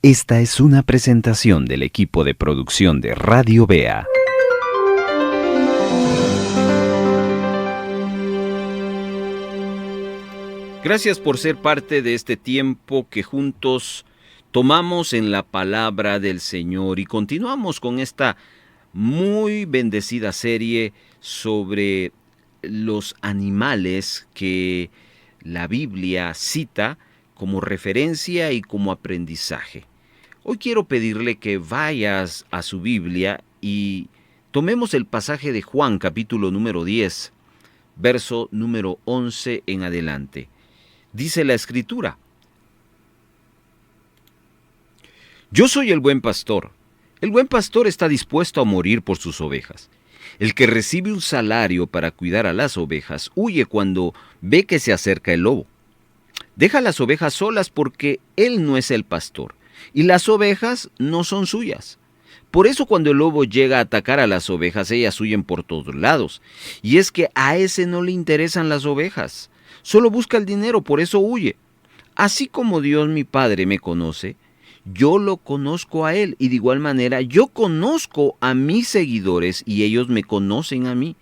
Esta es una presentación del equipo de producción de Radio Bea. Gracias por ser parte de este tiempo que juntos tomamos en la palabra del Señor y continuamos con esta muy bendecida serie sobre los animales que la Biblia cita como referencia y como aprendizaje. Hoy quiero pedirle que vayas a su Biblia y tomemos el pasaje de Juan, capítulo número 10, verso número 11 en adelante. Dice la Escritura: Yo soy el buen pastor. El buen pastor está dispuesto a morir por sus ovejas. El que recibe un salario para cuidar a las ovejas huye cuando ve que se acerca el lobo. Deja las ovejas solas porque él no es el pastor, y las ovejas no son suyas. Por eso cuando el lobo llega a atacar a las ovejas, ellas huyen por todos lados. Y es que a ese no le interesan las ovejas, solo busca el dinero, por eso huye. Así como Dios mi Padre me conoce, yo lo conozco a Él, y de igual manera yo conozco a mis seguidores y ellos me conocen a mí.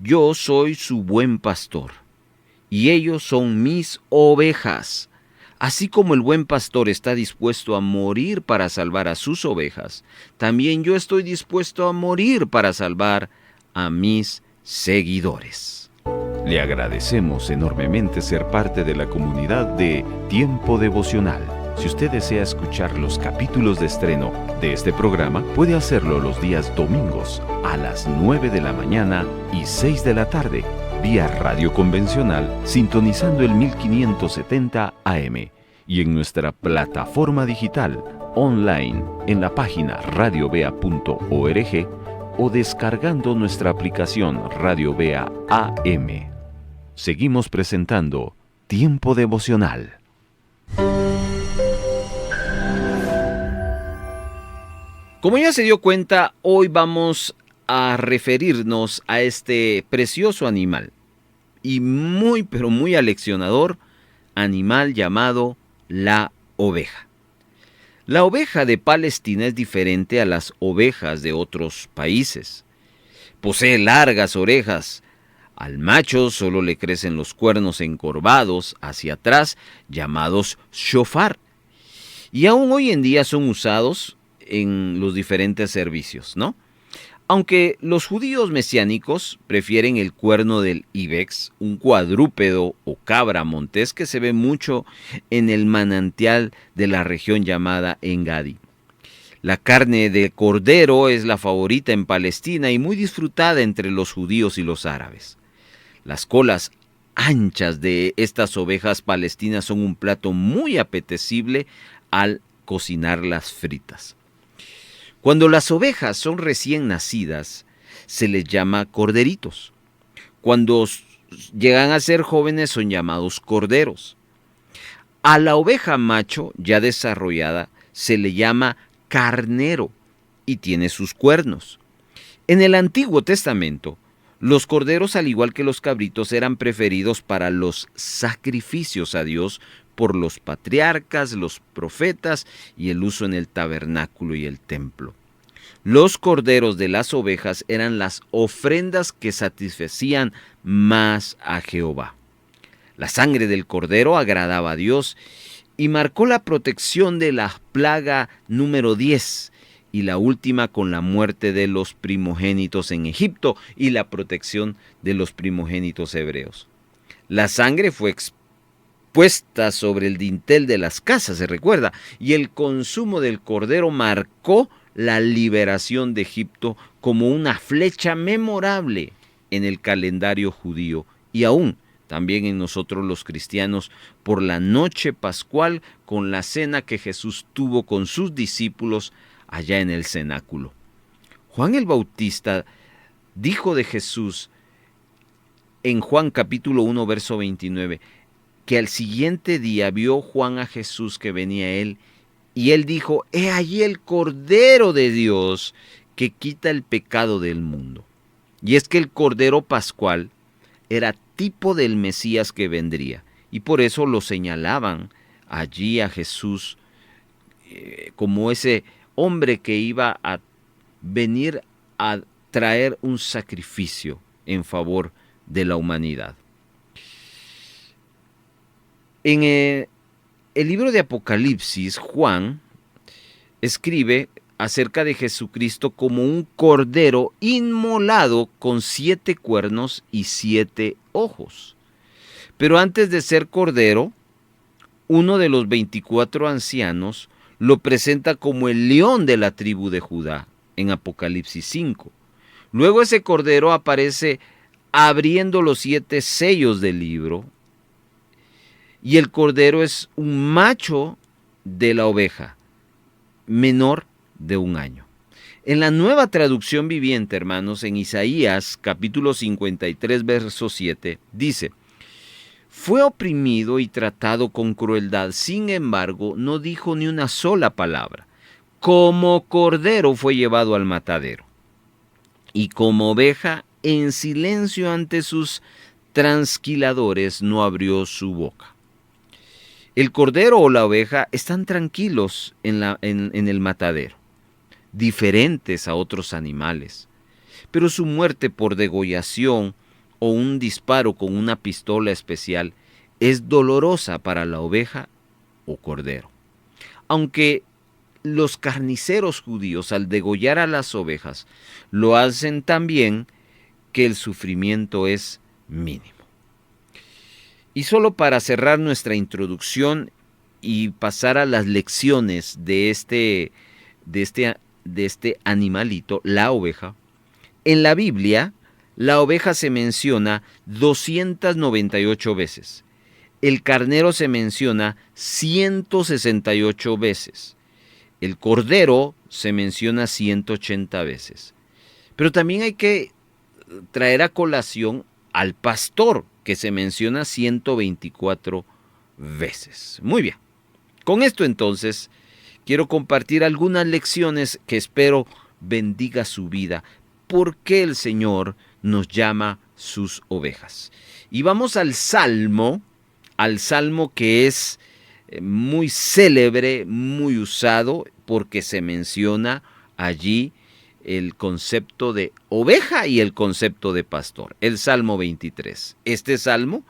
Yo soy su buen pastor, y ellos son mis ovejas. Así como el buen pastor está dispuesto a morir para salvar a sus ovejas, también yo estoy dispuesto a morir para salvar a mis seguidores. Le agradecemos enormemente ser parte de la comunidad de Tiempo Devocional. Si usted desea escuchar los capítulos de estreno de este programa, puede hacerlo los días domingos a las 9 de la mañana y 6 de la tarde, vía radio convencional, sintonizando el 1570 AM y en nuestra plataforma digital online en la página radiobea.org o descargando nuestra aplicación Radio Bea AM. Seguimos presentando Tiempo Devocional. Como ya se dio cuenta, hoy vamos a referirnos a este precioso animal y muy pero muy aleccionador animal llamado la oveja. La oveja de Palestina es diferente a las ovejas de otros países. Posee largas orejas. Al macho solo le crecen los cuernos encorvados hacia atrás, llamados shofar. Y aún hoy en día son usados en los diferentes servicios, ¿no? Aunque los judíos mesiánicos prefieren el cuerno del ibex, un cuadrúpedo o cabra montés que se ve mucho en el manantial de la región llamada Engadi. La carne de cordero es la favorita en Palestina y muy disfrutada entre los judíos y los árabes. Las colas anchas de estas ovejas palestinas son un plato muy apetecible al cocinarlas fritas. Cuando las ovejas son recién nacidas, se les llama corderitos. Cuando llegan a ser jóvenes son llamados corderos. A la oveja macho ya desarrollada se le llama carnero y tiene sus cuernos. En el Antiguo Testamento, los corderos, al igual que los cabritos, eran preferidos para los sacrificios a Dios por los patriarcas, los profetas y el uso en el tabernáculo y el templo. Los corderos de las ovejas eran las ofrendas que satisfacían más a Jehová. La sangre del cordero agradaba a Dios y marcó la protección de la plaga número 10 y la última con la muerte de los primogénitos en Egipto y la protección de los primogénitos hebreos. La sangre fue puesta sobre el dintel de las casas, se recuerda, y el consumo del cordero marcó la liberación de Egipto como una flecha memorable en el calendario judío y aún también en nosotros los cristianos por la noche pascual con la cena que Jesús tuvo con sus discípulos allá en el cenáculo. Juan el Bautista dijo de Jesús en Juan capítulo 1 verso 29 que al siguiente día vio Juan a Jesús que venía a él y él dijo: «He allí el Cordero de Dios que quita el pecado del mundo». Y es que el Cordero Pascual era tipo del Mesías que vendría y por eso lo señalaban allí a Jesús como ese hombre que iba a venir a traer un sacrificio en favor de la humanidad. En el libro de Apocalipsis, Juan escribe acerca de Jesucristo como un cordero inmolado con 7 cuernos y 7 ojos. Pero antes de ser cordero, uno de los 24 ancianos lo presenta como el león de la tribu de Judá en Apocalipsis 5. Luego ese cordero aparece abriendo los 7 sellos del libro, y el cordero es un macho de la oveja, menor de 1 año. En la Nueva Traducción Viviente, hermanos, en Isaías capítulo 53, verso 7, dice: fue oprimido y tratado con crueldad, sin embargo, no dijo ni una sola palabra. Como cordero fue llevado al matadero, y como oveja, en silencio ante sus transquiladores, no abrió su boca. El cordero o la oveja están tranquilos en el matadero, diferentes a otros animales, pero su muerte por degollación o un disparo con una pistola especial es dolorosa para la oveja o cordero. Aunque los carniceros judíos, al degollar a las ovejas, lo hacen tan bien que el sufrimiento es mínimo. Y solo para cerrar nuestra introducción y pasar a las lecciones de este animalito, la oveja, en la Biblia, la oveja se menciona 298 veces. El carnero se menciona 168 veces. El cordero se menciona 180 veces. Pero también hay que traer a colación al pastor, que se menciona 124 veces. Muy bien. Con esto entonces quiero compartir algunas lecciones que espero bendiga su vida. ¿Por qué el Señor nos llama sus ovejas? Y vamos al Salmo que es muy célebre, muy usado, porque se menciona allí el concepto de oveja y el concepto de pastor. El Salmo 23. Este salmo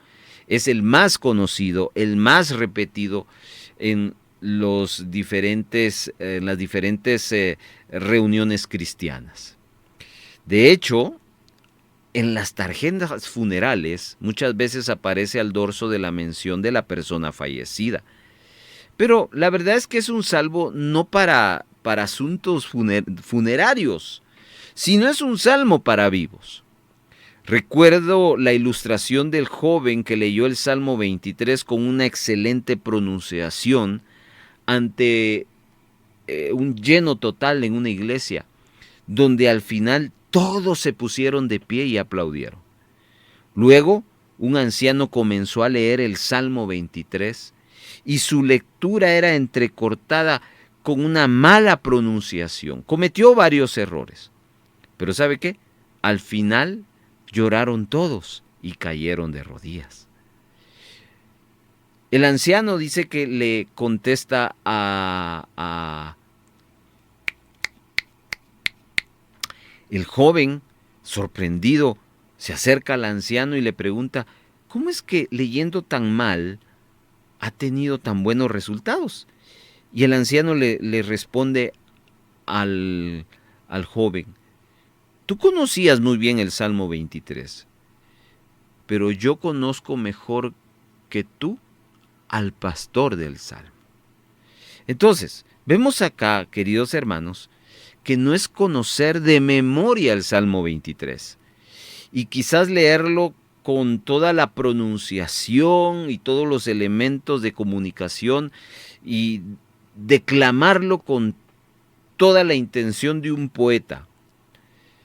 es el más conocido, el más repetido en las diferentes reuniones cristianas. De hecho, en las tarjetas funerales muchas veces aparece al dorso de la mención de la persona fallecida. Pero la verdad es que es un salmo no para asuntos funerarios, sino es un salmo para vivos. Recuerdo la ilustración del joven que leyó el Salmo 23 con una excelente pronunciación ante un lleno total en una iglesia, donde al final todos se pusieron de pie y aplaudieron. Luego, un anciano comenzó a leer el Salmo 23 y su lectura era entrecortada con una mala pronunciación. Cometió varios errores. Pero ¿sabe qué? Al final lloraron todos y cayeron de rodillas. El anciano dice que le contesta el joven, sorprendido, se acerca al anciano y le pregunta: ¿cómo es que leyendo tan mal ha tenido tan buenos resultados? Y el anciano le responde al joven: tú conocías muy bien el Salmo 23, pero yo conozco mejor que tú al pastor del Salmo. Entonces, vemos acá, queridos hermanos, que no es conocer de memoria el Salmo 23 y quizás leerlo con toda la pronunciación y todos los elementos de comunicación y declamarlo con toda la intención de un poeta,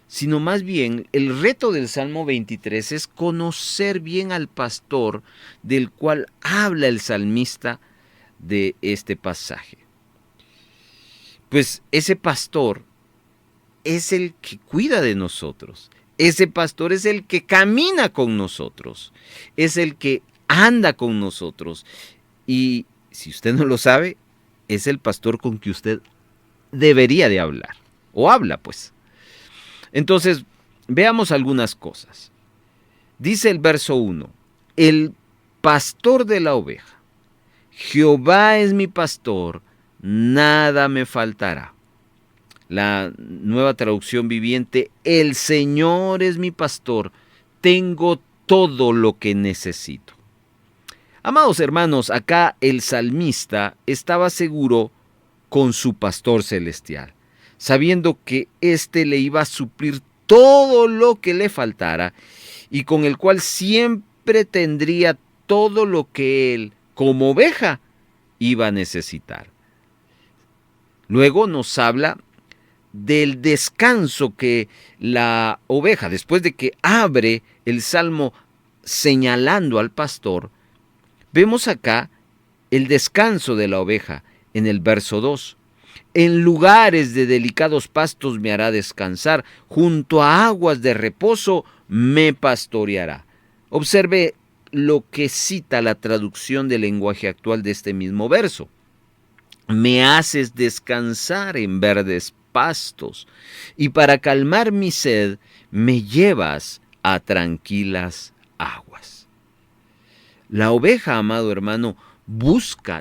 sino más bien el reto del Salmo 23 es conocer bien al pastor del cual habla el salmista de este pasaje. Pues ese pastor es el que cuida de nosotros. Ese pastor es el que camina con nosotros. Es el que anda con nosotros. Y si usted no lo sabe, es el pastor con que usted debería de hablar, o habla pues. Entonces, veamos algunas cosas. Dice el verso 1, el pastor de la oveja. Jehová es mi pastor, nada me faltará. La Nueva Traducción Viviente, el Señor es mi pastor, tengo todo lo que necesito. Amados hermanos, acá el salmista estaba seguro con su pastor celestial, sabiendo que éste le iba a suplir todo lo que le faltara y con el cual siempre tendría todo lo que él, como oveja, iba a necesitar. Luego nos habla del descanso que la oveja, después de que abre el salmo señalando al pastor, vemos acá el descanso de la oveja en el verso 2. En lugares de delicados pastos me hará descansar, junto a aguas de reposo me pastoreará. Observe lo que cita la traducción del lenguaje actual de este mismo verso. Me haces descansar en verdes pastos, y para calmar mi sed me llevas a tranquilas aguas. La oveja, amado hermano,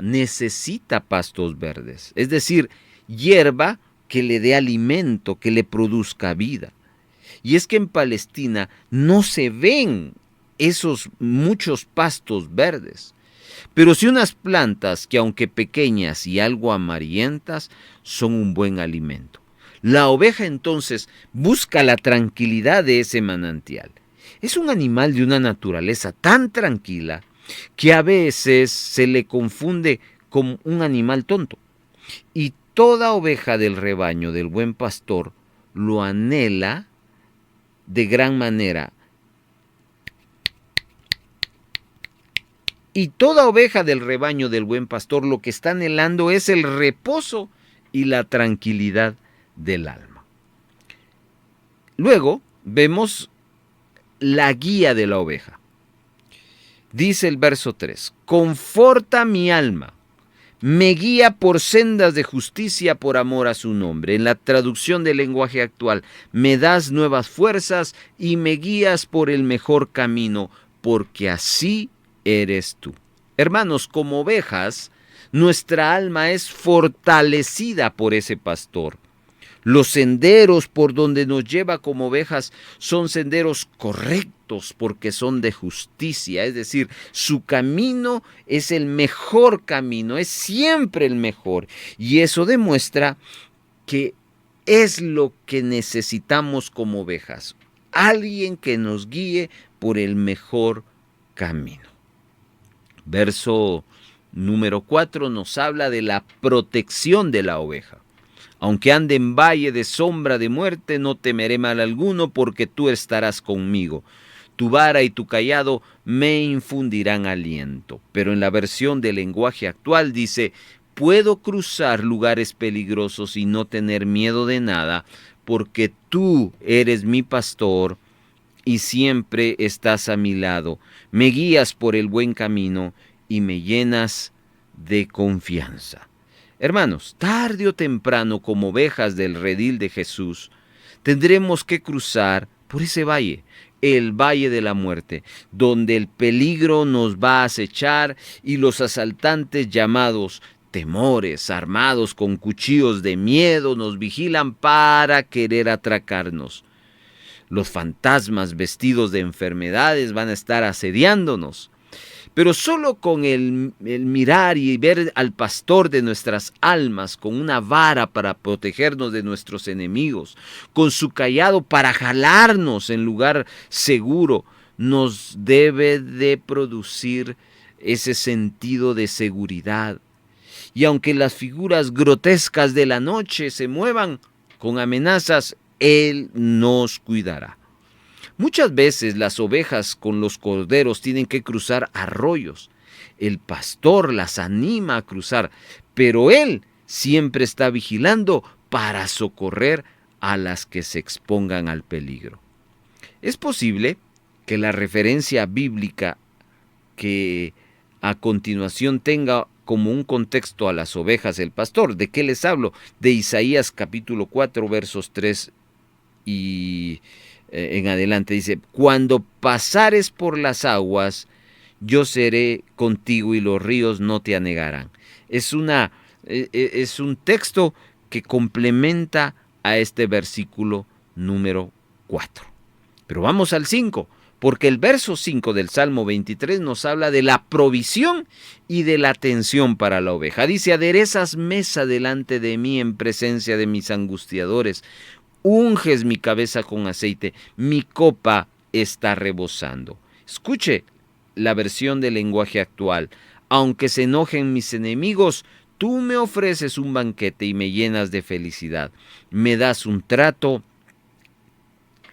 necesita pastos verdes, es decir, hierba que le dé alimento, que le produzca vida. Y es que en Palestina no se ven esos muchos pastos verdes. Pero sí unas plantas que, aunque pequeñas y algo amarillentas, son un buen alimento. La oveja entonces busca la tranquilidad de ese manantial. Es un animal de una naturaleza tan tranquila que a veces se le confunde con un animal tonto. Y toda oveja del rebaño del buen pastor lo anhela de gran manera. Y toda oveja del rebaño del buen pastor lo que está anhelando es el reposo y la tranquilidad del alma. Luego vemos la guía de la oveja. Dice el verso 3, conforta mi alma, me guía por sendas de justicia por amor a su nombre. En la traducción del lenguaje actual, me das nuevas fuerzas y me guías por el mejor camino, porque así eres tú. Hermanos, como ovejas, nuestra alma es fortalecida por ese pastor. Los senderos por donde nos lleva como ovejas son senderos correctos porque son de justicia, es decir, su camino es el mejor camino, es siempre el mejor. Y eso demuestra que es lo que necesitamos como ovejas, alguien que nos guíe por el mejor camino. Verso número 4 nos habla de la protección de la oveja. Aunque ande en valle de sombra de muerte, no temeré mal alguno, porque tú estarás conmigo. Tu vara y tu cayado me infundirán aliento. Pero en la versión del lenguaje actual dice, puedo cruzar lugares peligrosos y no tener miedo de nada, porque tú eres mi pastor y siempre estás a mi lado. Me guías por el buen camino y me llenas de confianza. Hermanos, tarde o temprano, como ovejas del redil de Jesús, tendremos que cruzar por ese valle, el valle de la muerte, donde el peligro nos va a acechar y los asaltantes llamados temores, armados con cuchillos de miedo, nos vigilan para querer atracarnos. Los fantasmas vestidos de enfermedades van a estar asediándonos. Pero solo con el mirar y ver al pastor de nuestras almas, con una vara para protegernos de nuestros enemigos, con su cayado para jalarnos en lugar seguro, nos debe de producir ese sentido de seguridad. Y aunque las figuras grotescas de la noche se muevan con amenazas, Él nos cuidará. Muchas veces las ovejas con los corderos tienen que cruzar arroyos. El pastor las anima a cruzar, pero él siempre está vigilando para socorrer a las que se expongan al peligro. Es posible que la referencia bíblica que a continuación tenga como un contexto a las ovejas el pastor. ¿De qué les hablo? De Isaías capítulo 4, versos 3 y en adelante. Dice, cuando pasares por las aguas, yo seré contigo y los ríos no te anegarán. Es un texto que complementa a este versículo número 4. Pero vamos al 5, porque el verso 5 del Salmo 23 nos habla de la provisión y de la atención para la oveja. Dice, aderezas mesa delante de mí en presencia de mis angustiadores, unges mi cabeza con aceite, mi copa está rebosando. Escuche la versión del lenguaje actual. Aunque se enojen mis enemigos, tú me ofreces un banquete y me llenas de felicidad. Me das un trato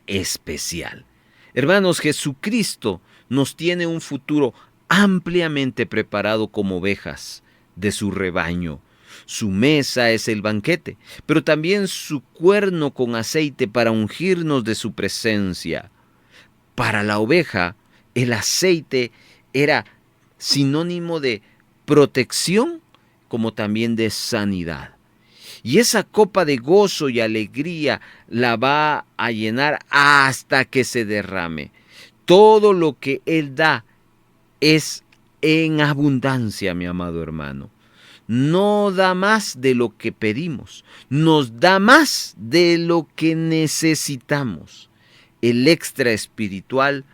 especial. Hermanos, Jesucristo nos tiene un futuro ampliamente preparado como ovejas de su rebaño. Su mesa es el banquete, pero también su cuerno con aceite para ungirnos de su presencia. Para la oveja, el aceite era sinónimo de protección como también de sanidad. Y esa copa de gozo y alegría la va a llenar hasta que se derrame. Todo lo que Él da es en abundancia, mi amado hermano. No da más de lo que pedimos, nos da más de lo que necesitamos. El extra espiritual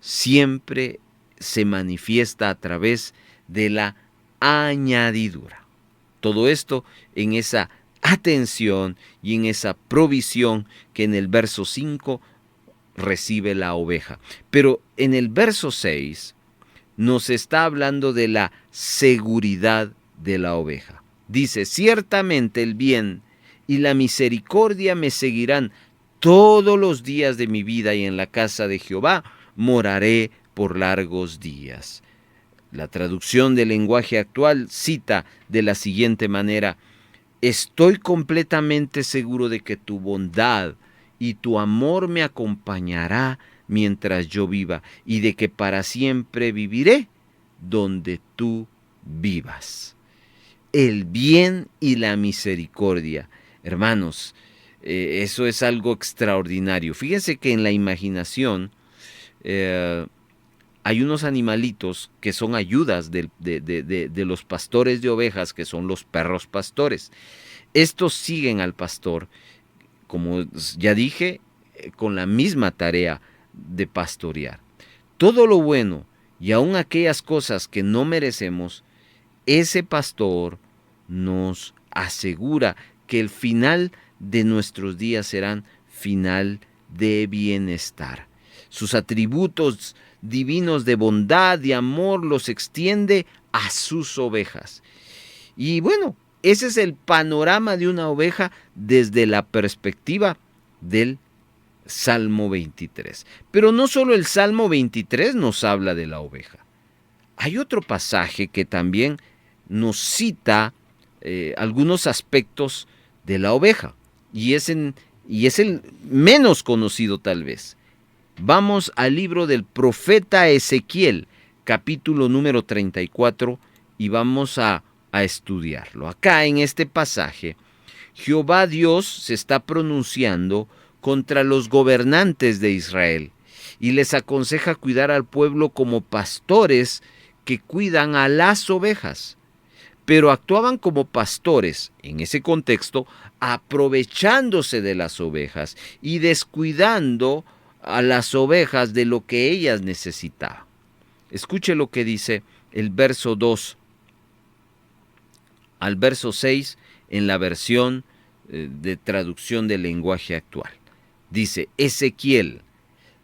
siempre se manifiesta a través de la añadidura. Todo esto en esa atención y en esa provisión que en el verso 5 recibe la oveja. Pero en el verso 6 nos está hablando de la seguridad de la oveja. Dice, ciertamente el bien y la misericordia me seguirán todos los días de mi vida y en la casa de Jehová moraré por largos días. La traducción del lenguaje actual cita de la siguiente manera, estoy completamente seguro de que tu bondad y tu amor me acompañará mientras yo viva y de que para siempre viviré donde tú vivas. El bien y la misericordia. Hermanos, eso es algo extraordinario. Fíjense que en la imaginación hay unos animalitos que son ayudas de los pastores de ovejas, que son los perros pastores. Estos siguen al pastor, como ya dije, con la misma tarea de pastorear. Todo lo bueno y aun aquellas cosas que no merecemos, ese pastor nos asegura que el final de nuestros días serán final de bienestar. Sus atributos divinos de bondad y amor los extiende a sus ovejas. Y bueno, ese es el panorama de una oveja desde la perspectiva del Salmo 23. Pero no solo el Salmo 23 nos habla de la oveja. Hay otro pasaje que también nos cita algunos aspectos de la oveja, y es el menos conocido tal vez. Vamos al libro del profeta Ezequiel, capítulo número 34, y vamos a estudiarlo. Acá en este pasaje, Jehová Dios se está pronunciando contra los gobernantes de Israel y les aconseja cuidar al pueblo como pastores que cuidan a las ovejas. Pero actuaban como pastores, en ese contexto, aprovechándose de las ovejas y descuidando a las ovejas de lo que ellas necesitaban. Escuche lo que dice el verso 2 al verso 6 en la versión de traducción del lenguaje actual. Dice, Ezequiel,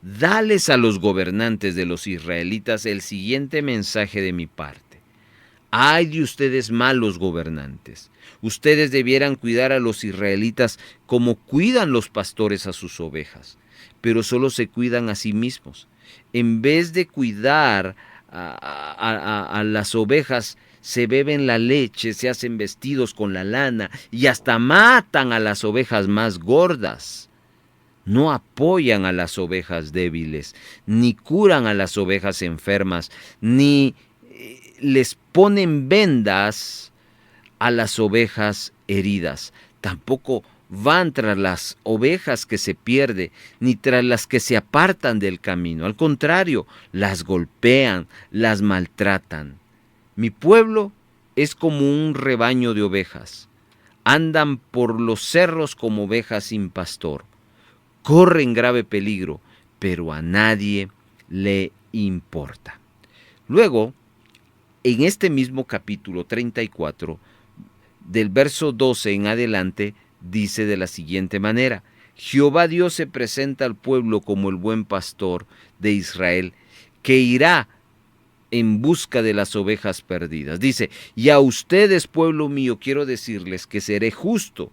dales a los gobernantes de los israelitas el siguiente mensaje de mi parte. ¡Ay de ustedes malos gobernantes! Ustedes debieran cuidar a los israelitas como cuidan los pastores a sus ovejas, pero solo se cuidan a sí mismos. En vez de cuidar a las ovejas, se beben la leche, se hacen vestidos con la lana y hasta matan a las ovejas más gordas. No apoyan a las ovejas débiles, ni curan a las ovejas enfermas, ni les ponen vendas a las ovejas heridas. Tampoco van tras las ovejas que se pierden, ni tras las que se apartan del camino. Al contrario, las golpean, las maltratan. Mi pueblo es como un rebaño de ovejas. Andan por los cerros como ovejas sin pastor. Corren grave peligro, pero a nadie le importa. Luego, en este mismo capítulo 34, del verso 12 en adelante, dice de la siguiente manera: Jehová Dios se presenta al pueblo como el buen pastor de Israel, que irá en busca de las ovejas perdidas. Dice, y a ustedes, pueblo mío, quiero decirles que seré justo,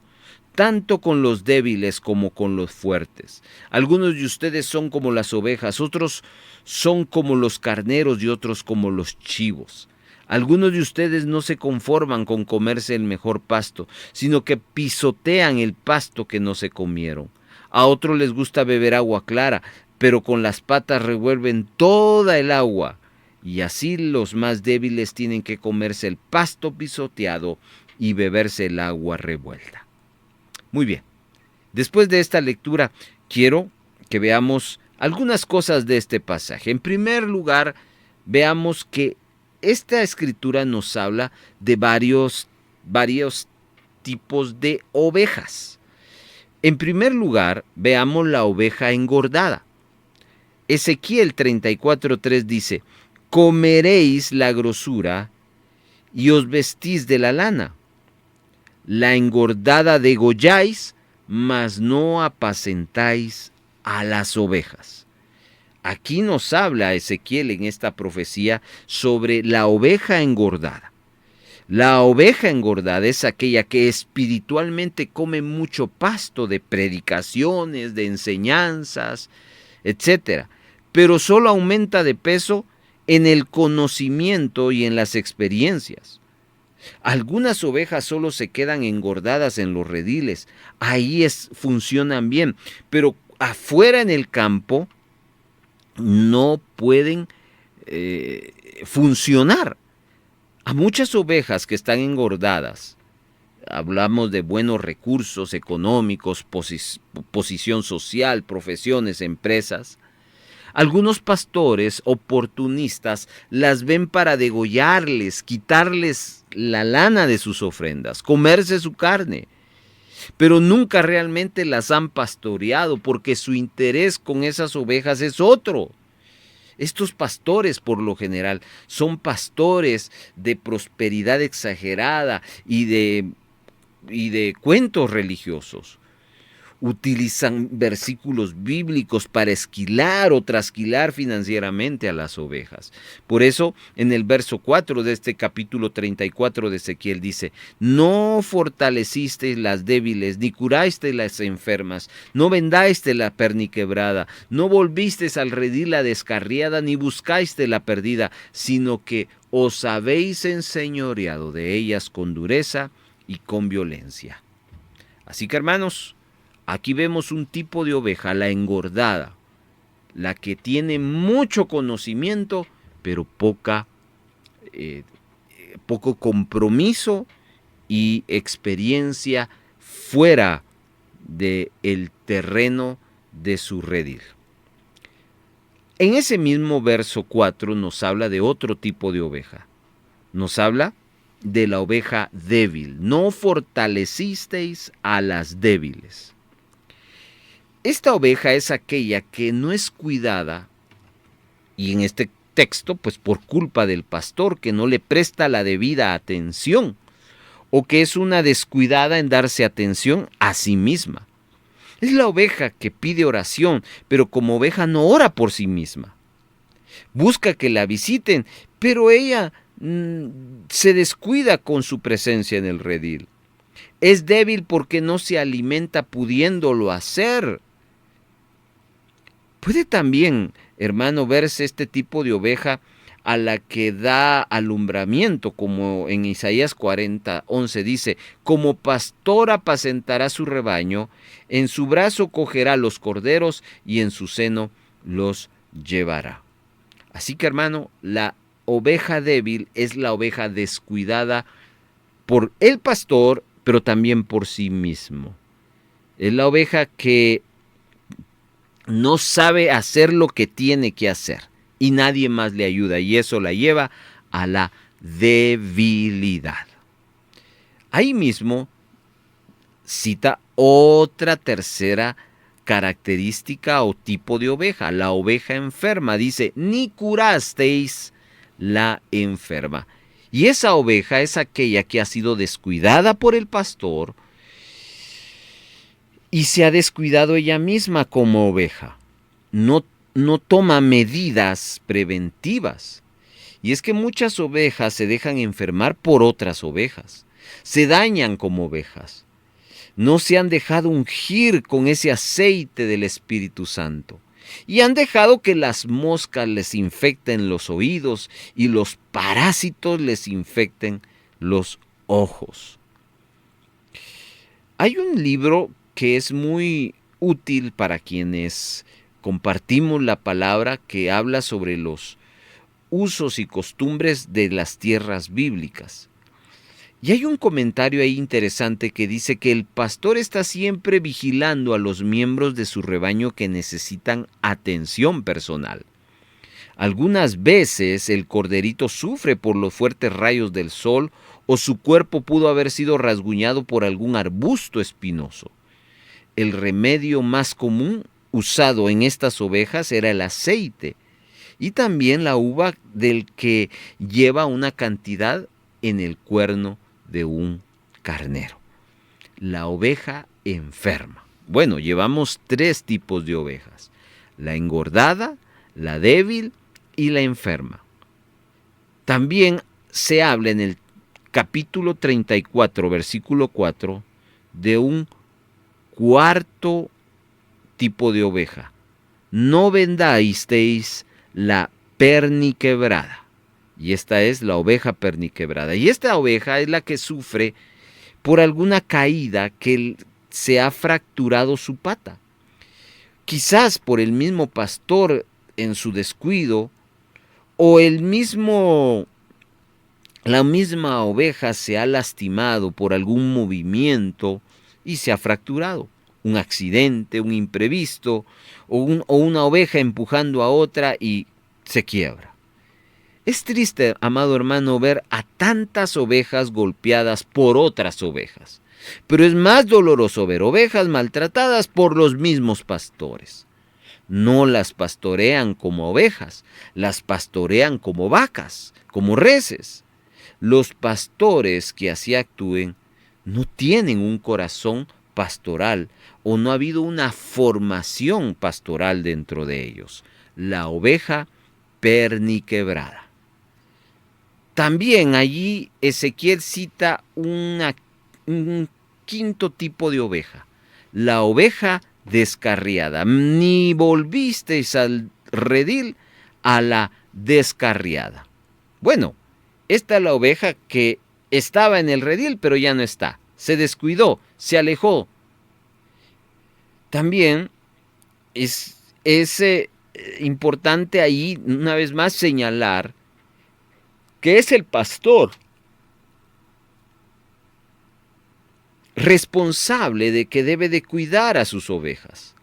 tanto con los débiles como con los fuertes. Algunos de ustedes son como las ovejas, otros son como los carneros y otros como los chivos. Algunos de ustedes no se conforman con comerse el mejor pasto, sino que pisotean el pasto que no se comieron. A otros les gusta beber agua clara, pero con las patas revuelven toda el agua. Y así los más débiles tienen que comerse el pasto pisoteado y beberse el agua revuelta. Muy bien, después de esta lectura quiero que veamos algunas cosas de este pasaje. En primer lugar, veamos que esta escritura nos habla de varios tipos de ovejas. En primer lugar, veamos la oveja engordada. Ezequiel 34:3 dice, comeréis la grosura y os vestís de la lana. La engordada degolláis, mas no apacentáis a las ovejas. Aquí nos habla Ezequiel en esta profecía sobre la oveja engordada. La oveja engordada es aquella que espiritualmente come mucho pasto de predicaciones, de enseñanzas, etc. Pero solo aumenta de peso en el conocimiento y en las experiencias. Algunas ovejas solo se quedan engordadas en los rediles, ahí funcionan bien, pero afuera en el campo no pueden funcionar. A muchas ovejas que están engordadas, hablamos de buenos recursos económicos, posición social, profesiones, empresas. Algunos pastores oportunistas las ven para degollarles, quitarles la lana de sus ofrendas, comerse su carne. Pero nunca realmente las han pastoreado porque su interés con esas ovejas es otro. Estos pastores, por lo general, son pastores de prosperidad exagerada y de cuentos religiosos. Utilizan versículos bíblicos para esquilar o trasquilar financieramente a las ovejas. Por eso, en el verso 4 de este capítulo 34 de Ezequiel dice, no fortalecisteis las débiles, ni curasteis las enfermas, no vendasteis la perniquebrada, no volvisteis al redil la descarriada, ni buscasteis la perdida, sino que os habéis enseñoreado de ellas con dureza y con violencia. Así que, hermanos, aquí vemos un tipo de oveja, la engordada, la que tiene mucho conocimiento, pero poco compromiso y experiencia fuera del terreno de su redil. En ese mismo verso 4 nos habla de otro tipo de oveja. Nos habla de la oveja débil. No fortalecisteis a las débiles. Esta oveja es aquella que no es cuidada, y en este texto, pues por culpa del pastor que no le presta la debida atención, o que es una descuidada en darse atención a sí misma. Es la oveja que pide oración, pero como oveja no ora por sí misma. Busca que la visiten, pero ella se descuida con su presencia en el redil. Es débil porque no se alimenta pudiéndolo hacer. Puede también, hermano, verse este tipo de oveja a la que da alumbramiento, como en Isaías 40:11 dice, como pastor apacentará su rebaño, en su brazo cogerá los corderos y en su seno los llevará. Así que, hermano, la oveja débil es la oveja descuidada por el pastor, pero también por sí mismo. Es la oveja que no sabe hacer lo que tiene que hacer y nadie más le ayuda, y eso la lleva a la debilidad. Ahí mismo cita otra tercera característica o tipo de oveja, la oveja enferma. Dice, ni curasteis la enferma. Y esa oveja es aquella que ha sido descuidada por el pastor y se ha descuidado ella misma como oveja. No toma medidas preventivas. Y es que muchas ovejas se dejan enfermar por otras ovejas. Se dañan como ovejas. No se han dejado ungir con ese aceite del Espíritu Santo. Y han dejado que las moscas les infecten los oídos y los parásitos les infecten los ojos. Hay un libro que es muy útil para quienes compartimos la palabra, que habla sobre los usos y costumbres de las tierras bíblicas. Y hay un comentario ahí interesante que dice que el pastor está siempre vigilando a los miembros de su rebaño que necesitan atención personal. Algunas veces el corderito sufre por los fuertes rayos del sol o su cuerpo pudo haber sido rasguñado por algún arbusto espinoso. El remedio más común usado en estas ovejas era el aceite y también la uva del que lleva una cantidad en el cuerno de un carnero. La oveja enferma. Bueno, llevamos 3 tipos de ovejas: la engordada, la débil y la enferma. También se habla en el capítulo 34, versículo 4, de un cuarto tipo de oveja. No vendasteis la perniquebrada. Y esta es la oveja perniquebrada. Y esta oveja es la que sufre por alguna caída que se ha fracturado su pata. Quizás por el mismo pastor en su descuido, o la misma oveja se ha lastimado por algún movimiento y se ha fracturado. Un accidente, un imprevisto, o una oveja empujando a otra y se quiebra. Es triste, amado hermano, ver a tantas ovejas golpeadas por otras ovejas. Pero es más doloroso ver ovejas maltratadas por los mismos pastores. No las pastorean como ovejas, las pastorean como vacas, como reses. Los pastores que así actúen no tienen un corazón pastoral o no ha habido una formación pastoral dentro de ellos. La oveja perniquebrada. También allí Ezequiel cita un quinto tipo de oveja, la oveja descarriada. Ni volvisteis al redil a la descarriada. Bueno, esta es la oveja que estaba en el redil, pero ya no está. Se descuidó, se alejó. También es importante ahí, una vez más, señalar que es el pastor responsable de que debe de cuidar a sus ovejas.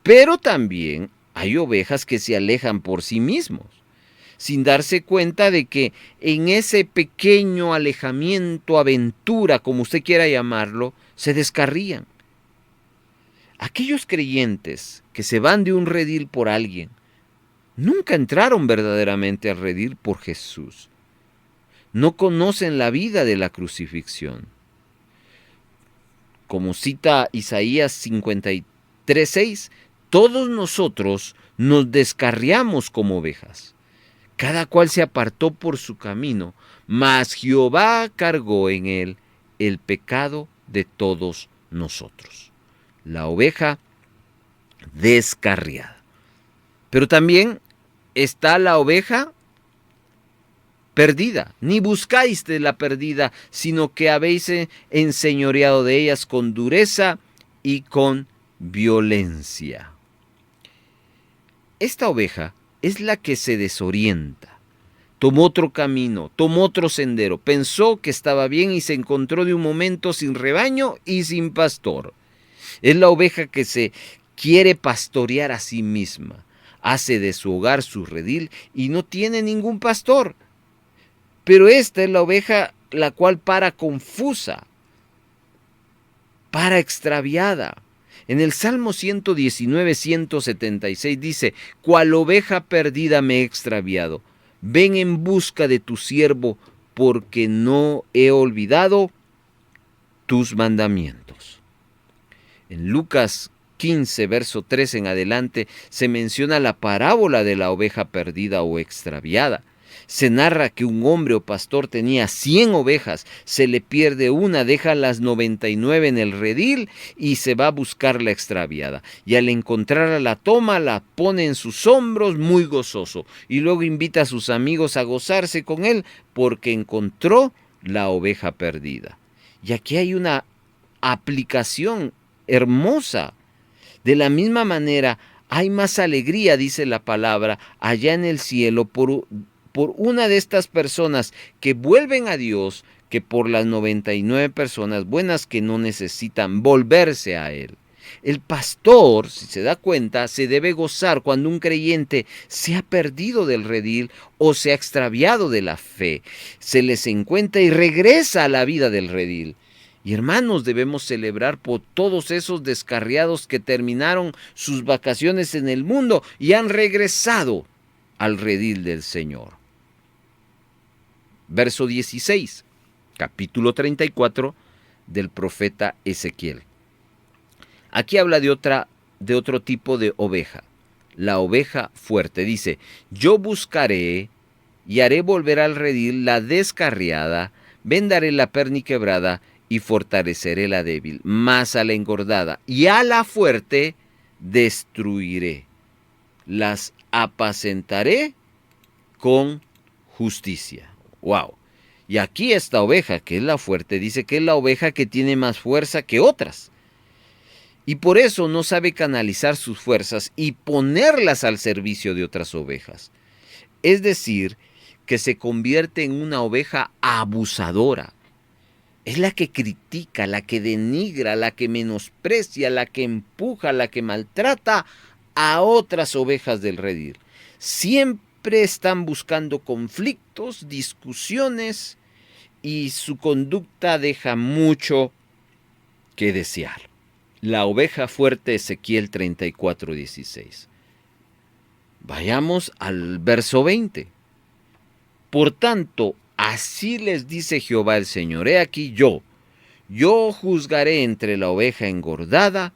Pero también hay ovejas que se alejan por sí mismos, sin darse cuenta de que en ese pequeño alejamiento, aventura, como usted quiera llamarlo, se descarrían. Aquellos creyentes que se van de un redil por alguien, nunca entraron verdaderamente al redil por Jesús. No conocen la vida de la crucifixión. Como cita Isaías 53:6, todos nosotros nos descarriamos como ovejas. Cada cual se apartó por su camino, mas Jehová cargó en él el pecado de todos nosotros. La oveja descarriada. Pero también está la oveja perdida. Ni buscáis de la perdida, sino que habéis enseñoreado de ellas con dureza y con violencia. Esta oveja es la que se desorienta. Tomó otro camino, tomó otro sendero, pensó que estaba bien y se encontró de un momento sin rebaño y sin pastor. Es la oveja que se quiere pastorear a sí misma, hace de su hogar su redil y no tiene ningún pastor. Pero esta es la oveja la cual para confusa, para extraviada. En el Salmo 119, 176 dice, cual oveja perdida me he extraviado. Ven en busca de tu siervo, porque no he olvidado tus mandamientos. En Lucas 15, verso 3 en adelante, se menciona la parábola de la oveja perdida o extraviada. Se narra que un hombre o pastor tenía 100 ovejas, se le pierde una, deja las 99 en el redil y se va a buscar la extraviada. Y al encontrarla la toma, la pone en sus hombros muy gozoso y luego invita a sus amigos a gozarse con él porque encontró la oveja perdida. Y aquí hay una aplicación hermosa. De la misma manera, hay más alegría, dice la palabra, allá en el cielo por una de estas personas que vuelven a Dios que por las 99 personas buenas que no necesitan volverse a Él. El pastor, si se da cuenta, se debe gozar cuando un creyente se ha perdido del redil o se ha extraviado de la fe. Se les encuentra y regresa a la vida del redil. Y hermanos, debemos celebrar por todos esos descarriados que terminaron sus vacaciones en el mundo y han regresado al redil del Señor. Verso 16, capítulo 34 del profeta Ezequiel. Aquí habla de otro tipo de oveja, la oveja fuerte. Dice, yo buscaré y haré volver al redil la descarriada, vendaré la perniquebrada y fortaleceré la débil, mas a la engordada y a la fuerte destruiré. Las apacentaré con justicia. ¡Wow! Y aquí esta oveja, que es la fuerte, dice que es la oveja que tiene más fuerza que otras. Y por eso no sabe canalizar sus fuerzas y ponerlas al servicio de otras ovejas. Es decir, que se convierte en una oveja abusadora. Es la que critica, la que denigra, la que menosprecia, la que empuja, la que maltrata a otras ovejas del redil. Siempre están buscando conflictos, discusiones y su conducta deja mucho que desear. La oveja fuerte, Ezequiel 34:16. Vayamos al verso 20. Por tanto, así les dice Jehová el Señor, he aquí yo juzgaré entre la oveja engordada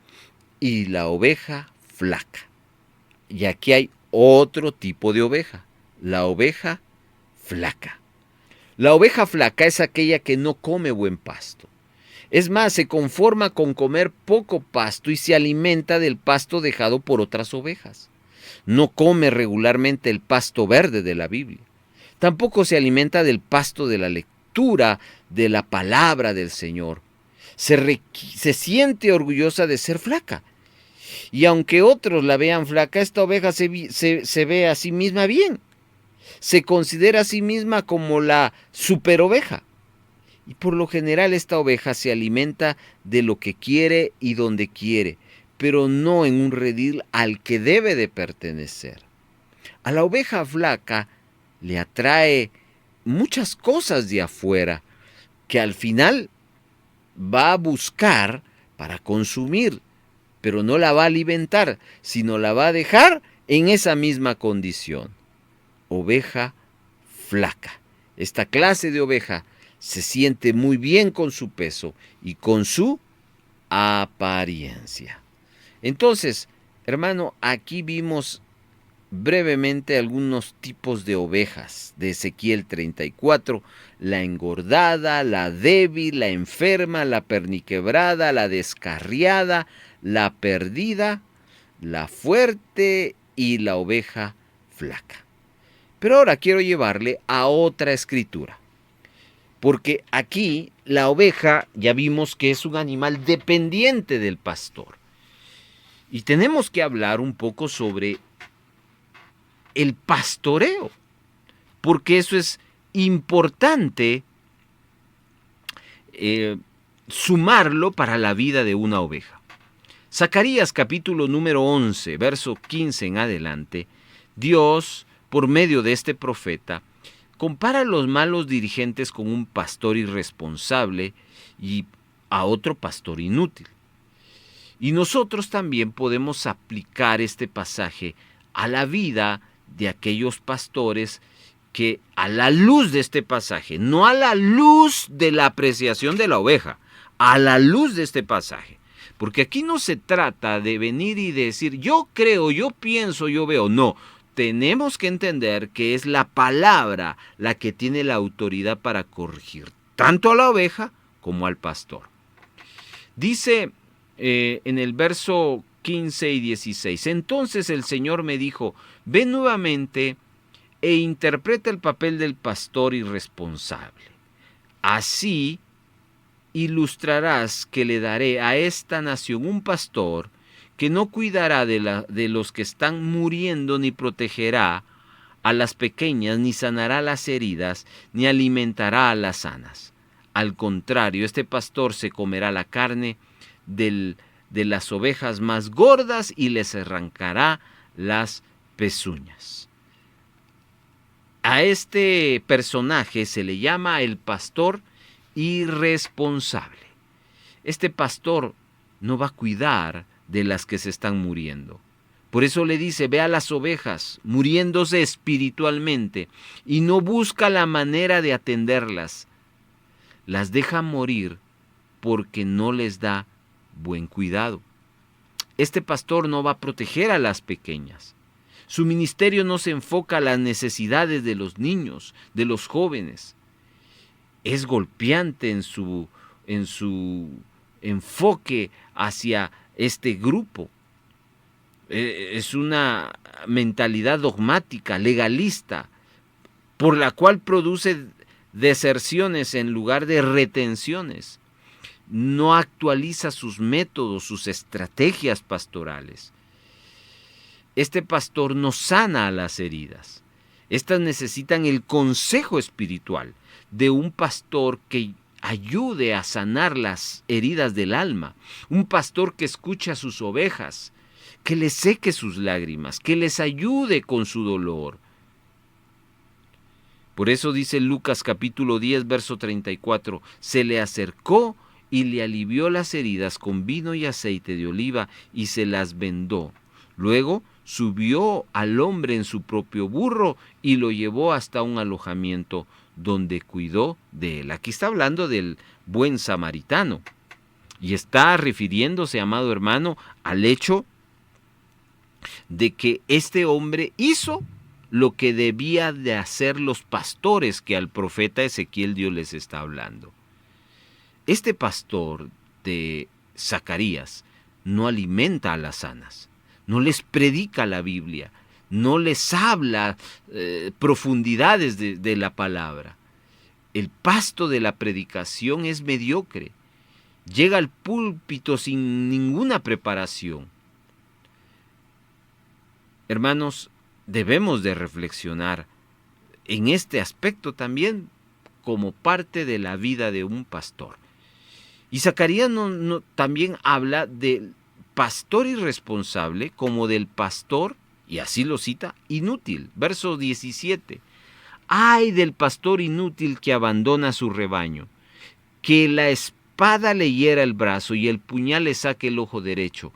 y la oveja flaca. Y aquí hay otro tipo de oveja, la oveja flaca. La oveja flaca es aquella que no come buen pasto. Es más, se conforma con comer poco pasto y se alimenta del pasto dejado por otras ovejas. No come regularmente el pasto verde de la Biblia. Tampoco se alimenta del pasto de la lectura de la palabra del Señor. Se siente orgullosa de ser flaca. Y aunque otros la vean flaca, esta oveja se ve a sí misma bien. Se considera a sí misma como la super oveja. Y por lo general esta oveja se alimenta de lo que quiere y donde quiere, pero no en un redil al que debe de pertenecer. A la oveja flaca le atrae muchas cosas de afuera que al final va a buscar para consumir, pero no la va a alimentar, sino la va a dejar en esa misma condición. Oveja flaca. Esta clase de oveja se siente muy bien con su peso y con su apariencia. Entonces, hermano, aquí vimos brevemente algunos tipos de ovejas de Ezequiel 34, la engordada, la débil, la enferma, la perniquebrada, la descarriada, la perdida, la fuerte y la oveja flaca. Pero ahora quiero llevarle a otra escritura. Porque aquí la oveja ya vimos que es un animal dependiente del pastor. Y tenemos que hablar un poco sobre el pastoreo. porque eso es importante sumarlo para la vida de una oveja. Zacarías capítulo número 11, verso 15 en adelante, Dios, por medio de este profeta, compara a los malos dirigentes con un pastor irresponsable y a otro pastor inútil. Y nosotros también podemos aplicar este pasaje a la vida de aquellos pastores que, a la luz de este pasaje, no a la luz de la apreciación de la oveja, a la luz de este pasaje, porque aquí no se trata de venir y decir yo creo, yo pienso, yo veo, no. Tenemos que entender que es la palabra la que tiene la autoridad para corregir tanto a la oveja como al pastor. Dice en el verso 15 y 16, entonces el Señor me dijo, ve nuevamente e interpreta el papel del pastor irresponsable. Así ilustrarás que le daré a esta nación un pastor que no cuidará de los que están muriendo, ni protegerá a las pequeñas, ni sanará las heridas, ni alimentará a las sanas. Al contrario, este pastor se comerá la carne de las ovejas más gordas y les arrancará las pezuñas. A este personaje se le llama el pastor irresponsable. Este pastor no va a cuidar de las que se están muriendo. Por eso le dice, ve a las ovejas muriéndose espiritualmente y no busca la manera de atenderlas. Las deja morir porque no les da buen cuidado. Este pastor no va a proteger a las pequeñas. Su ministerio no se enfoca a las necesidades de los niños, de los jóvenes. Es golpeante en su enfoque hacia este grupo. Es una mentalidad dogmática, legalista, por la cual produce deserciones en lugar de retenciones. No actualiza sus métodos, sus estrategias pastorales. Este pastor no sana a las heridas. Estas necesitan el consejo espiritual de un pastor que ayude a sanar las heridas del alma. Un pastor que escuche a sus ovejas, que les seque sus lágrimas, que les ayude con su dolor. Por eso dice Lucas capítulo 10, verso 34, se le acercó y le alivió las heridas con vino y aceite de oliva y se las vendó. Luego subió al hombre en su propio burro y lo llevó hasta un alojamiento donde cuidó de él. Aquí está hablando del buen samaritano y está refiriéndose, amado hermano, al hecho de que este hombre hizo lo que debía de hacer los pastores que al profeta Ezequiel Dios les está hablando. Este pastor de Zacarías no alimenta a las sanas, no les predica la Biblia, no les habla profundidades de la palabra. El pasto de la predicación es mediocre. Llega al púlpito sin ninguna preparación. Hermanos, debemos de reflexionar en este aspecto también como parte de la vida de un pastor. Y Zacarías también habla del pastor irresponsable como del pastor, y así lo cita, inútil. Verso 17. ¡Ay del pastor inútil que abandona su rebaño! Que la espada le hiera el brazo y el puñal le saque el ojo derecho.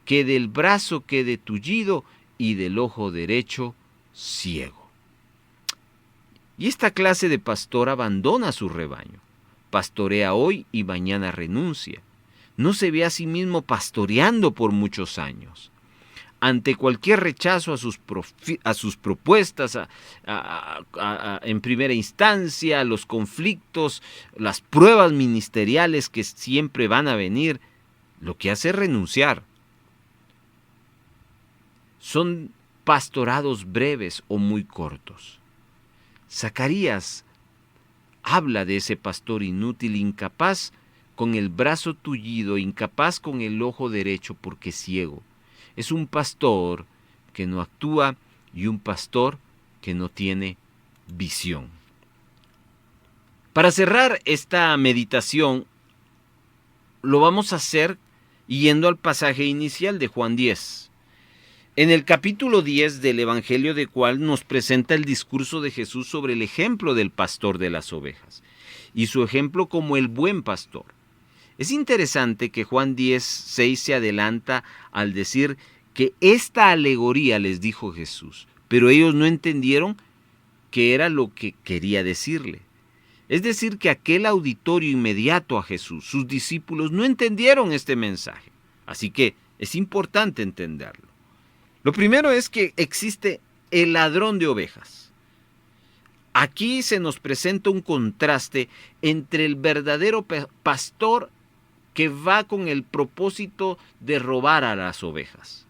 Que del brazo quede tullido y del ojo derecho ciego. Y esta clase de pastor abandona su rebaño. Pastorea hoy y mañana renuncia. No se ve a sí mismo pastoreando por muchos años. Ante cualquier rechazo a sus propuestas en primera instancia, los conflictos, las pruebas ministeriales que siempre van a venir, lo que hace es renunciar. Son pastorados breves o muy cortos. Zacarías habla de ese pastor inútil, incapaz con el brazo tullido, incapaz con el ojo derecho porque es ciego. Es un pastor que no actúa y un pastor que no tiene visión. Para cerrar esta meditación, lo vamos a hacer yendo al pasaje inicial de Juan 10. En el capítulo 10 del Evangelio de Juan nos presenta el discurso de Jesús sobre el ejemplo del pastor de las ovejas y su ejemplo como el buen pastor. Es interesante que Juan 10:6 se adelanta al decir que esta alegoría les dijo Jesús, pero ellos no entendieron qué era lo que quería decirle. Es decir, que aquel auditorio inmediato a Jesús, sus discípulos, no entendieron este mensaje. Así que es importante entenderlo. Lo primero es que existe el ladrón de ovejas. Aquí se nos presenta un contraste entre el verdadero pastor que va con el propósito de robar a las ovejas.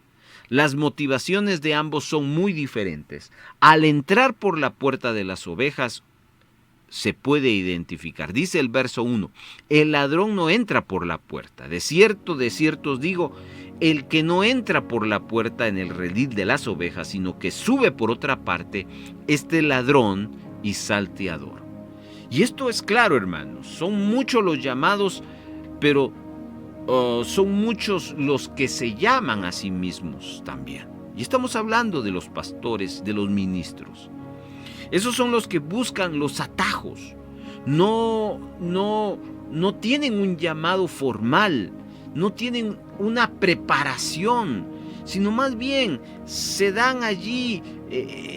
Las motivaciones de ambos son muy diferentes. Al entrar por la puerta de las ovejas, se puede identificar. Dice el verso 1, el ladrón no entra por la puerta. De cierto os digo, el que no entra por la puerta en el redil de las ovejas, sino que sube por otra parte, este ladrón y salteador. Y esto es claro, hermanos, son muchos los llamados, pero son muchos los que se llaman a sí mismos también. Y estamos hablando de los pastores, de los ministros. Esos son los que buscan los atajos. No tienen un llamado formal, no tienen una preparación, sino más bien se dan allí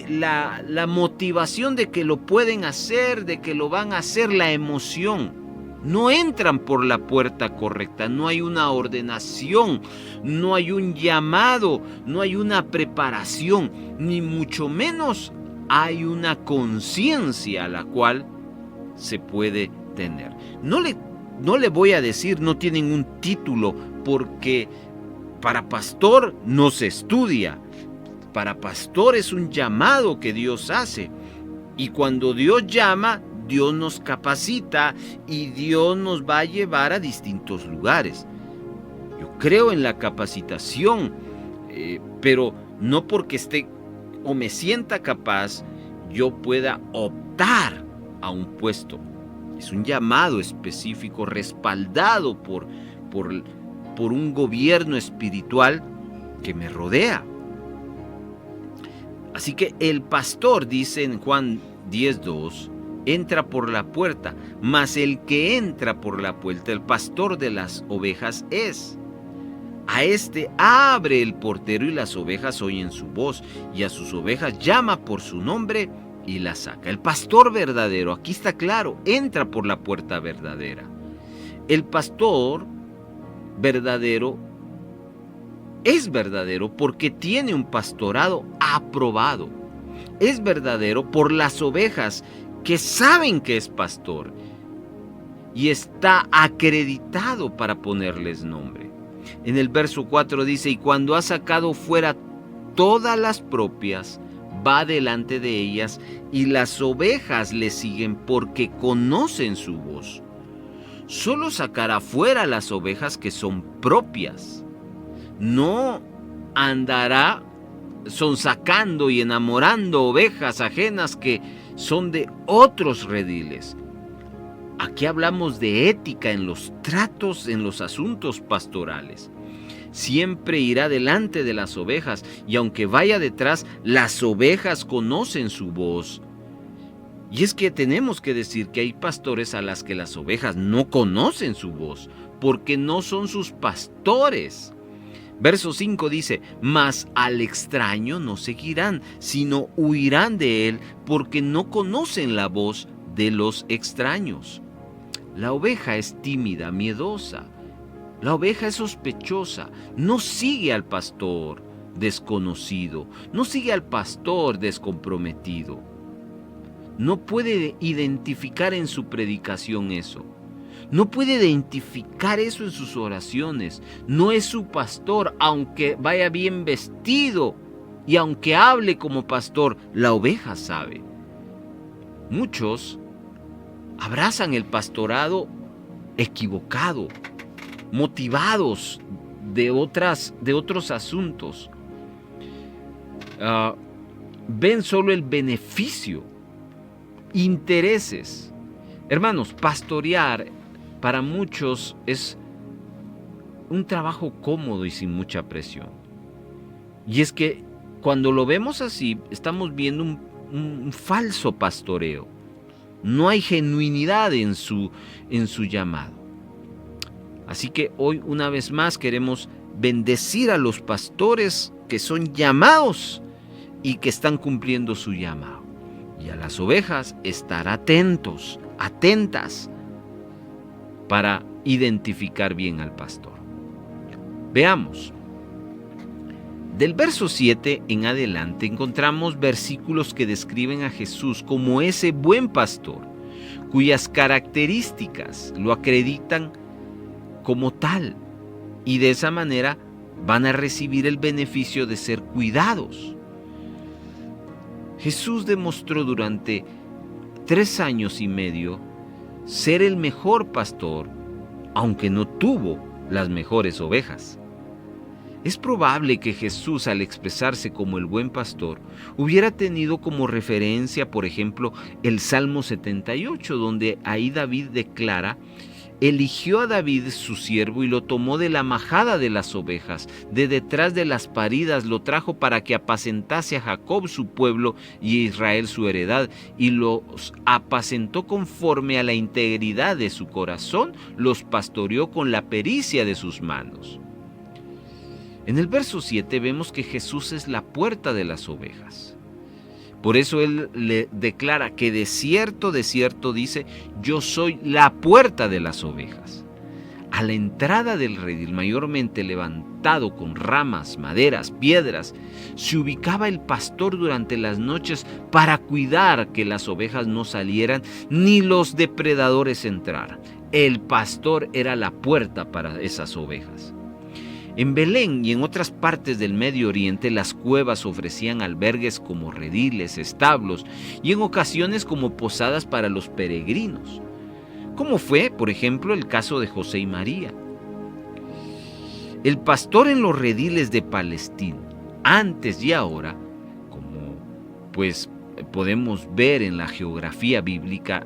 la motivación de que lo pueden hacer, de que lo van a hacer, la emoción. No entran por la puerta correcta, no hay una ordenación, no hay un llamado, no hay una preparación, ni mucho menos hay una conciencia a la cual se puede tener. No le voy a decir no tienen un título, porque para pastor no se estudia. Para pastor es un llamado que Dios hace. Y cuando Dios llama, Dios nos capacita y Dios nos va a llevar a distintos lugares. Yo creo en la capacitación, pero no porque esté o me sienta capaz, yo pueda optar a un puesto. Es un llamado específico respaldado por un gobierno espiritual que me rodea. Así que el pastor, dice en Juan 10:2, entra por la puerta, mas el que entra por la puerta, el pastor de las ovejas es. A este abre el portero y las ovejas oyen su voz, y a sus ovejas llama por su nombre y las saca. El pastor verdadero, aquí está claro, entra por la puerta verdadera. El pastor verdadero es verdadero porque tiene un pastorado aprobado. Es verdadero por las ovejas que saben que es pastor y está acreditado para ponerles nombre. En el verso 4 dice, y cuando ha sacado fuera todas las propias, va delante de ellas, y las ovejas le siguen porque conocen su voz. Solo sacará fuera las ovejas que son propias. No andará sonsacando y enamorando ovejas ajenas que son de otros rediles. Aquí hablamos de ética en los tratos, en los asuntos pastorales. Siempre irá delante de las ovejas, y aunque vaya detrás, las ovejas conocen su voz. Y es que tenemos que decir que hay pastores a las que las ovejas no conocen su voz, porque no son sus pastores. Verso 5 dice, mas al extraño no seguirán, sino huirán de él, porque no conocen la voz de los extraños. La oveja es tímida, miedosa. La oveja es sospechosa, no sigue al pastor desconocido, no sigue al pastor descomprometido. No puede identificar en su predicación eso. No puede identificar eso en sus oraciones. No es su pastor, aunque vaya bien vestido y aunque hable como pastor, la oveja sabe. Muchos abrazan el pastorado equivocado, motivados de otros asuntos. Ven solo el beneficio, intereses. Hermanos, pastorear para muchos es un trabajo cómodo y sin mucha presión. Y es que cuando lo vemos así, estamos viendo un falso pastoreo. No hay genuinidad en su llamado. Así que hoy una vez más queremos bendecir a los pastores que son llamados y que están cumpliendo su llamado. Y a las ovejas estar atentos, atentas, para identificar bien al pastor. Veamos. Del verso 7 en adelante encontramos versículos que describen a Jesús como ese buen pastor, cuyas características lo acreditan como tal, y de esa manera van a recibir el beneficio de ser cuidados. Jesús demostró durante 3 años y medio ser el mejor pastor, aunque no tuvo las mejores ovejas. Es probable que Jesús, al expresarse como el buen pastor, hubiera tenido como referencia, por ejemplo, el Salmo 78, donde ahí David declara: eligió a David su siervo y lo tomó de la majada de las ovejas, de detrás de las paridas lo trajo para que apacentase a Jacob su pueblo y a Israel su heredad, y los apacentó conforme a la integridad de su corazón, los pastoreó con la pericia de sus manos. En el verso 7 vemos que Jesús es la puerta de las ovejas. Por eso Él le declara que de cierto dice: yo soy la puerta de las ovejas. A la entrada del redil, mayormente levantado con ramas, maderas, piedras, se ubicaba el pastor durante las noches para cuidar que las ovejas no salieran ni los depredadores entraran. El pastor era la puerta para esas ovejas. En Belén y en otras partes del Medio Oriente, las cuevas ofrecían albergues como rediles, establos y en ocasiones como posadas para los peregrinos, como fue, por ejemplo, el caso de José y María. El pastor en los rediles de Palestina, antes y ahora, como pues podemos ver en la geografía bíblica,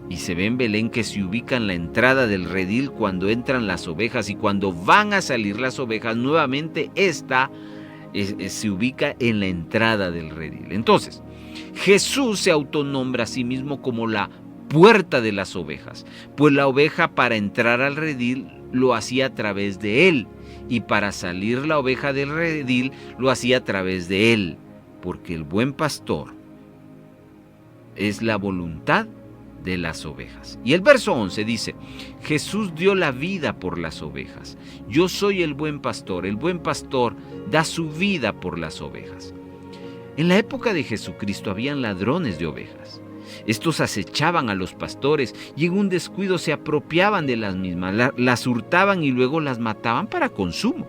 y se ve en Belén que se ubica en la entrada del redil cuando entran las ovejas, y cuando van a salir las ovejas, nuevamente se ubica en la entrada del redil. Entonces, Jesús se autonombra a sí mismo como la puerta de las ovejas, pues la oveja para entrar al redil lo hacía a través de él, y para salir la oveja del redil lo hacía a través de él, porque el buen pastor es la voluntad de las ovejas. Y el verso 11 dice: Jesús dio la vida por las ovejas. Yo soy el buen pastor da su vida por las ovejas. En la época de Jesucristo habían ladrones de ovejas. Estos acechaban a los pastores y en un descuido se apropiaban de las mismas, las hurtaban y luego las mataban para consumo.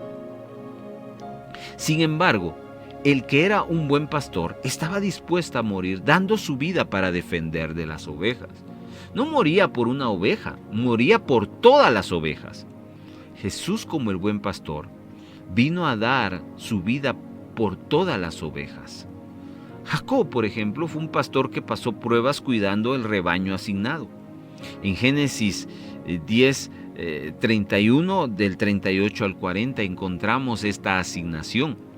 Sin embargo, el que era un buen pastor estaba dispuesto a morir, dando su vida para defender de las ovejas. No moría por una oveja, moría por todas las ovejas. Jesús, como el buen pastor, vino a dar su vida por todas las ovejas. Jacob, por ejemplo, fue un pastor que pasó pruebas cuidando el rebaño asignado. En Génesis 10:31, del 38 al 40, encontramos esta asignación.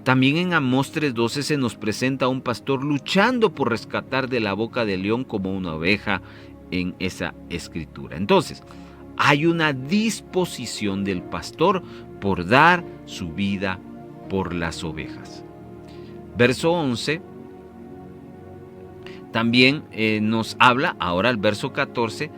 También en Amós 3:12 se nos presenta a un pastor luchando por rescatar de la boca del león como una oveja en esa escritura. Entonces, hay una disposición del pastor por dar su vida por las ovejas. Verso 11 también nos habla, ahora el verso 14,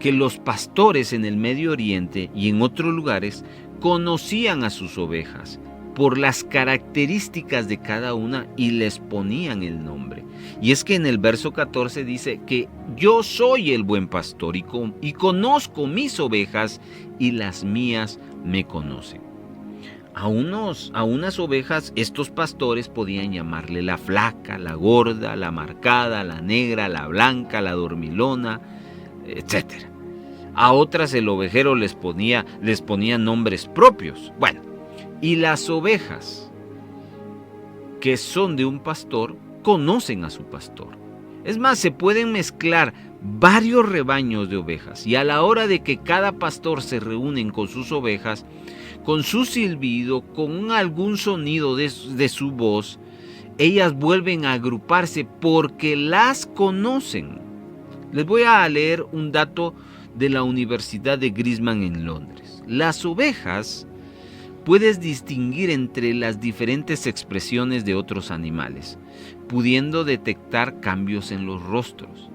que los pastores en el Medio Oriente y en otros lugares conocían a sus ovejas por las características de cada una y les ponían el nombre. Y es que en el verso 14 dice que yo soy el buen pastor y conozco mis ovejas y las mías me conocen. A unas ovejas estos pastores podían llamarle la flaca, la gorda, la marcada, la negra, la blanca, la dormilona, etc. A otras el ovejero les ponía nombres propios. Bueno, y las ovejas que son de un pastor conocen a su pastor. Es más, se pueden mezclar varios rebaños de ovejas, y a la hora de que cada pastor se reúnen con sus ovejas, con su silbido, con algún sonido de su voz, ellas vuelven a agruparse porque las conocen. Les voy a leer un dato de la Universidad de Grisman en Londres. Las ovejas puedes distinguir entre las diferentes expresiones de otros animales, pudiendo detectar cambios en los rostros.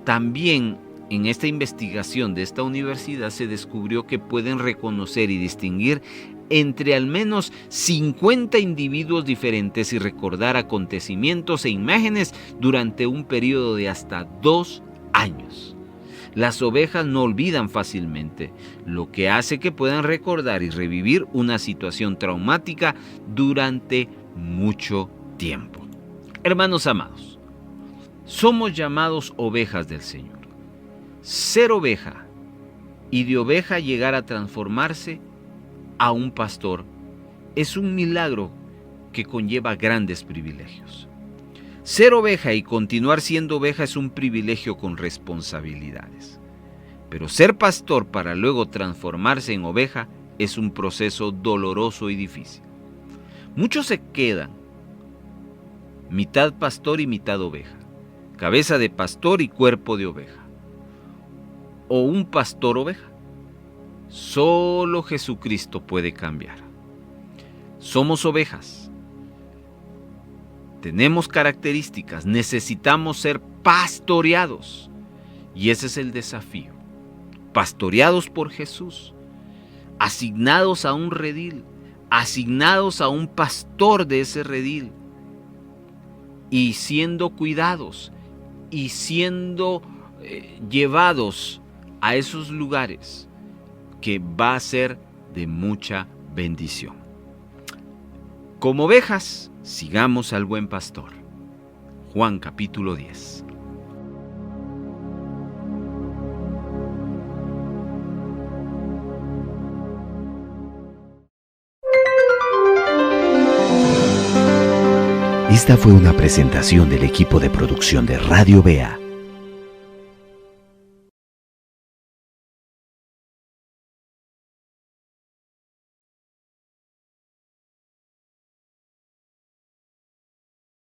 También en esta investigación de esta universidad se descubrió que pueden reconocer y distinguir entre al menos 50 individuos diferentes y recordar acontecimientos e imágenes durante un periodo de hasta 2 años. Las ovejas no olvidan fácilmente, lo que hace que puedan recordar y revivir una situación traumática durante mucho tiempo. Hermanos amados, somos llamados ovejas del Señor. Ser oveja y de oveja llegar a transformarse a un pastor es un milagro que conlleva grandes privilegios. Ser oveja y continuar siendo oveja es un privilegio con responsabilidades. Pero ser pastor para luego transformarse en oveja es un proceso doloroso y difícil. Muchos se quedan mitad pastor y mitad oveja, cabeza de pastor y cuerpo de oveja, o un pastor oveja. Solo Jesucristo puede cambiar. Somos ovejas. Tenemos características, necesitamos ser pastoreados. Y ese es el desafío. Pastoreados por Jesús, asignados a un redil, asignados a un pastor de ese redil, y siendo cuidados y siendo llevados a esos lugares que va a ser de mucha bendición. Como ovejas, sigamos al buen pastor. Juan capítulo 10. Esta fue una presentación del equipo de producción de Radio Bea.